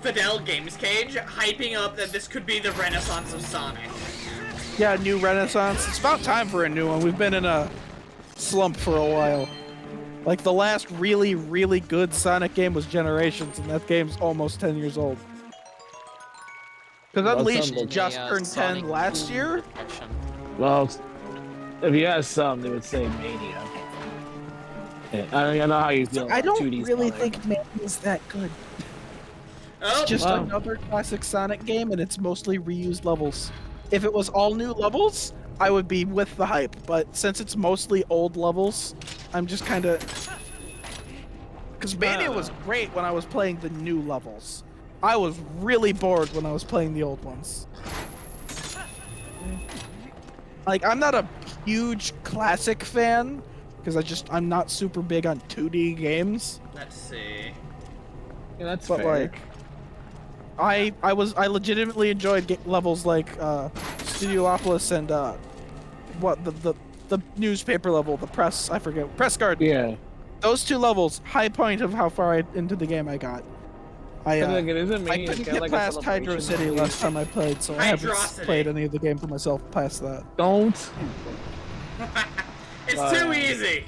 Fidel Games Cage, hyping up that this could be the renaissance of Sonic. Yeah, new Renaissance. It's about time for a new one. We've been in a slump for a while. Like the last really, really good Sonic game was Generations, and that game's almost 10 years old. Because Well, Unleashed some- just turned Sonic 10 last Boom year. protection. Well, if you ask some, they would say Mania. Yeah, I know how you feel. I about don't 2D really Sonic. think Mania is that good. Oh, It's just Wow. another classic Sonic game, and it's mostly reused levels. If it was all new levels, I would be with the hype. But since it's mostly old levels, I'm just kind of... Because Mania was great when I was playing the new levels. I was really bored when I was playing the old ones. Like, I'm not a huge classic fan, because I'm not super big on 2D games. let's see. Yeah, that's But fair. like, I legitimately enjoyed levels like Studiopolis and the newspaper level, the press garden. Yeah. Those two levels, high point of how far into the game I got. I But then again, isn't I Mania couldn't kinda get like a past Hydro celebration City movie? last time I played, so I haven't Hydrocity. played any of the game for myself past that. Don't. It's too easy.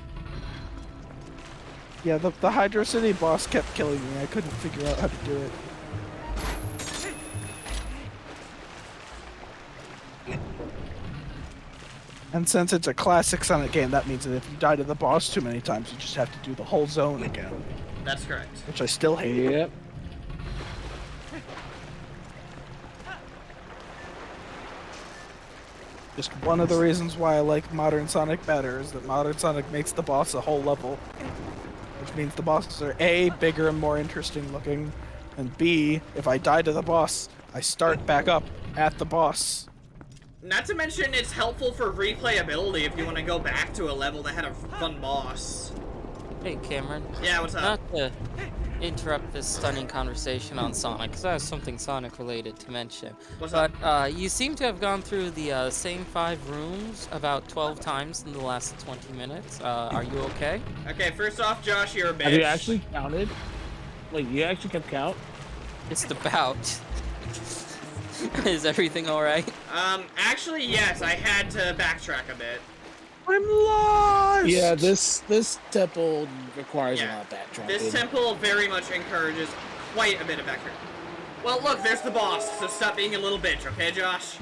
Yeah, the Hydro City boss kept killing me. I couldn't figure out how to do it. And since it's a classic Sonic game, that means that if you die to the boss too many times, you just have to do the whole zone again, That's correct. which I still hate. Yep. Just one of the reasons why I like Modern Sonic better is that Modern Sonic makes the boss a whole level, which means the bosses are A, bigger and more interesting looking, and B, if I die to the boss, I start back up at the boss. Not to mention, it's helpful for replayability if you want to go back to a level that had a fun boss. Hey, Cameron. Yeah, what's up? Not to interrupt this stunning conversation on Sonic, because I have something Sonic related to mention. What's But up? you seem to have gone through the same 5 rooms about 12 times in the last 20 minutes. Are you okay? Okay, first off, Josh, you're a bitch. Have you actually counted? Like, you actually kept count? Just about. Is everything alright? Actually, yes, I had to backtrack a bit. I'm lost! Yeah, this temple requires a Yeah. lot of backtracking. This temple very much encourages quite a bit of backtrack. Well, look, there's the boss, so stop being a little bitch, okay, Josh?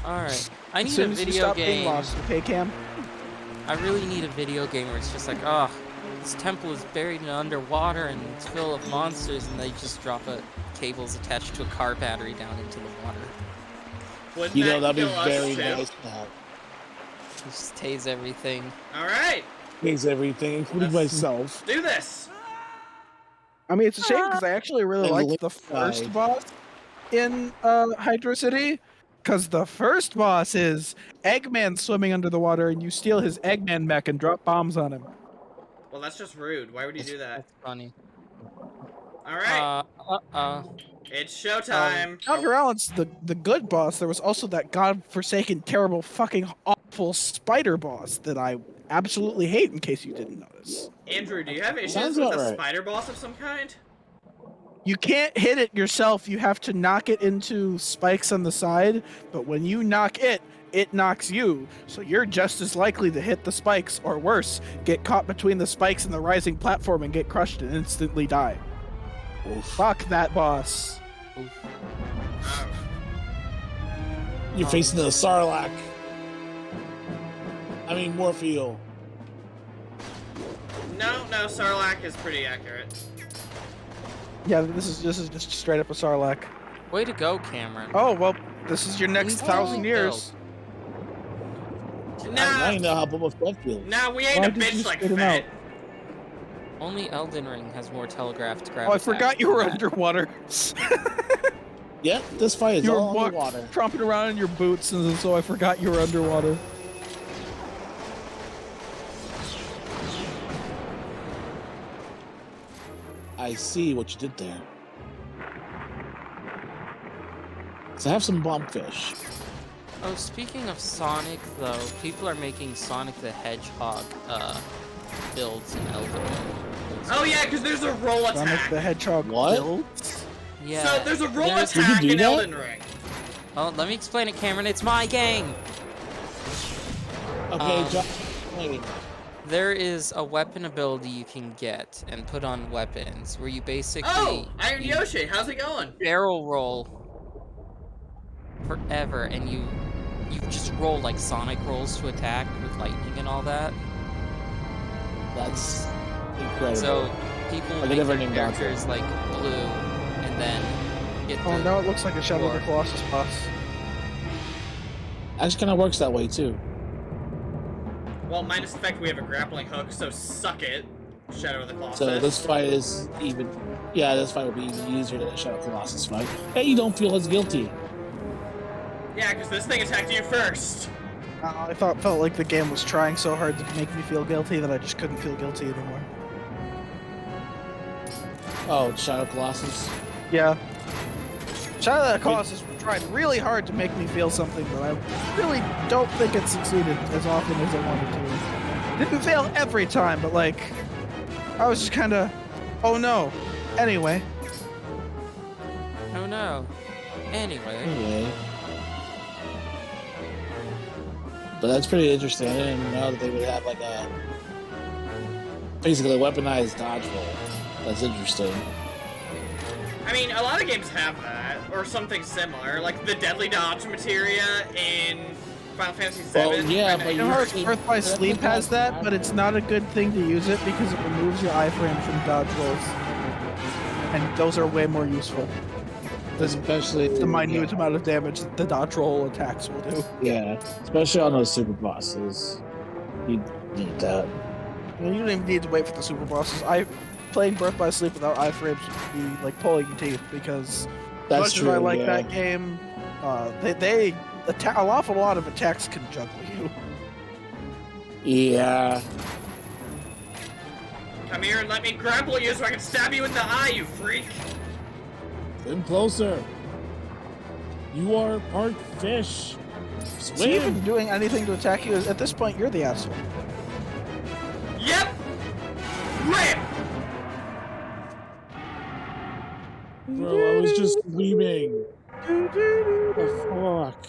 Alright. I As need a soon as you video stop being game. lost, okay, Cam? I really need a video game where it's just like, oh, this temple is buried underwater and it's full of monsters, and they just drop cables attached to a car battery down into the water. Wouldn't You know, that that'd be kill us very too? nice to have. Just tase everything. Alright, Makes everything, including Let's- myself. do this! I mean, it's a shame because I actually really And liked the Lakebed. first boss in Hydro City. Because the first boss is Eggman swimming under the water, and you steal his Eggman mech and drop bombs on him. Well, that's just rude. Why would you do that? That's funny. Alright, Uh-oh. it's showtime. Counterbalance the good boss, there was also that godforsaken, terrible, fucking awful spider boss that I absolutely hate. In case you didn't notice, Andrew, do you have issues Sounds with about a right. spider boss of some kind? you can't hit it yourself. You have to knock it into spikes on the side. But when you knock it, it knocks you. So you're just as likely to hit the spikes, or worse, get caught between the spikes and the rising platform and get crushed and instantly die. Oof. Fuck that boss. Oh. You're facing the Sarlacc. I mean, Morpheal. No, Sarlacc is pretty accurate. Yeah, this is just straight up a Sarlacc. Way to go, Cameron. Oh well, this is your next Easily 1,000 years. Now Nah, you know how Boba Fett feels. nah, we ain't Why a did you bitch like spit him Fett. Only Elden Ring has more telegraphed grab Oh, I attacks forgot you than were that. underwater. Yep, this fight is You were all underwater. tromping around in your boots, and so I forgot you were underwater. I see what you did there. So I have some bombfish. Oh, speaking of Sonic, though, people are making Sonic the Hedgehog builds in Elden Ring. Oh yeah, because there's a roll Sonic attack. the Hedgehog What? builds? Yeah. So there's a roll there's- You can attack do in that? Elden Ring. Oh, let me explain it, Cameron. It's my game. Okay, Um, John. Wait. There is a weapon ability you can get and put on weapons where you basically Oh, Iron you Yoshi, how's it going? barrel roll forever, and you just roll like Sonic rolls to attack with lightning and all that. That's incredible. So people Like a make never their named characters like blue, and then get Oh, the now it looks like a Shadow of the Or- Colossus boss. Actually, kind of works that way too. Well, minus the fact we have a grappling hook, so suck it, Shadow of the Colossus. So this fight is even. Yeah, this fight will be even easier than the Shadow Colossus fight. And you don't feel as guilty. Yeah, because this thing attacked you first. I felt like the game was trying so hard to make me feel guilty that I just couldn't feel guilty anymore. Oh, Shadow Colossus. Yeah. Shadow of the Colossus tried really hard to make me feel something, but I really don't think it succeeded as often as I wanted to. Didn't fail every time, but like, I was just kind of, oh no. Anyway. Oh no. Anyway, Anyway. But that's pretty interesting. I didn't know that they would have like a basically a weaponized dodge roll. That's interesting. I mean, a lot of games have that, or something similar, like the Deadly Dodge materia in Final Fantasy VII. Well, yeah, but Kingdom Hearts Birth by Sleep has that, but it's not a good thing to use it because it removes your iframes from dodge rolls. And those are way more useful than Especially the minute amount of damage that the dodge roll attacks will do. Yeah, especially on those super bosses. You need that. I mean, you don't even need to wait for the super bosses. Playing Birth by Sleep without iframes would be like pulling teeth because That's much true. as I like yeah. that game, they attack an awful lot of attacks can juggle you. Yeah. Come here and let me grapple you so I can stab you in the eye, you freak! Come closer. You are part fish. Is he even Swim. doing anything to attack you? At this point, you're the asshole. Yep! Rip! Bro, I was just screaming. The fuck?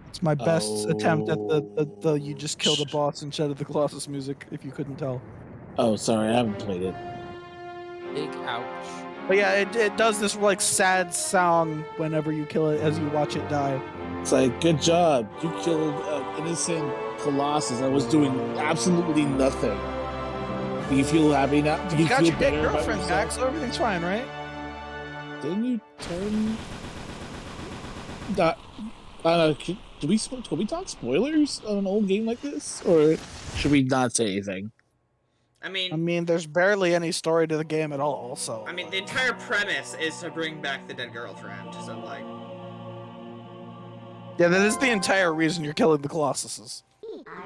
It's my best attempt at the Oh. you just killed a boss in Shadow of the Colossus music, if you couldn't tell. Oh, sorry, I haven't played it. big ouch. But yeah, it does this like sad sound whenever you kill it as you watch it die. It's like, good job. You killed an innocent Colossus. I was doing absolutely nothing. Do you feel happy now? Do you You got feel your dead better about girlfriend yourself? back, so everything's fine, right? Didn't you turn? Can we talk spoilers on an old game like this, or should we not say anything? I I mean, mean, there's barely any story to the game at all, so. the entire premise is to bring back the dead girlfriend, so like... Yeah, that is the entire reason you're killing the Colossuses.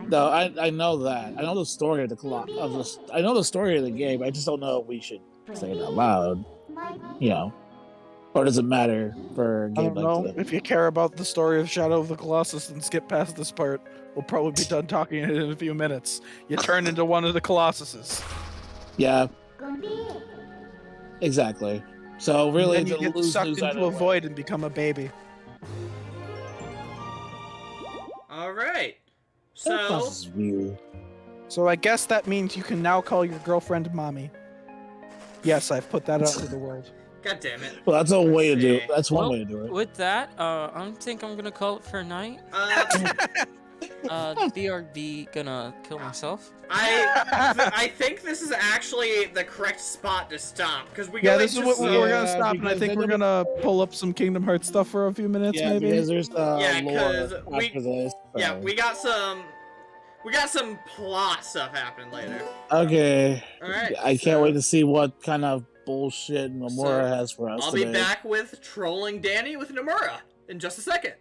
No, I know that. I know the story of I know the story of the game. I just don't know if we should say it out loud. You know, or does it matter for a I game don't like know. this? If you care about the story of Shadow of the Colossus, then skip past this part. We'll probably be done talking it in a few minutes. You turn into one of the Colossuses. Yeah, exactly. So really, And then you it's a get sucked lose-lose into either a way. void and become a baby. Alright. That So... process is weird. So I guess that means you can now call your girlfriend mommy. Yes, I've put that out to the world. God damn it. Well, that's a way to do see. it. That's one Well, way to do it. With that, I think I'm gonna call it for a night. BRB gonna kill myself. I think this is actually the correct spot to stop, because we Yeah, go this is into what some... we're gonna Yeah, stop, and I because think then we're gonna pull up some Kingdom Hearts stuff for a few minutes, Yeah, maybe. because there's Yeah, lore 'cause after this. Yeah, so. we got some plot stuff happening later. Okay. Alright. I can't wait to see what kind of bullshit Nomura So, has for us I'll today. be back with Trolling Danny with Nomura in just a second.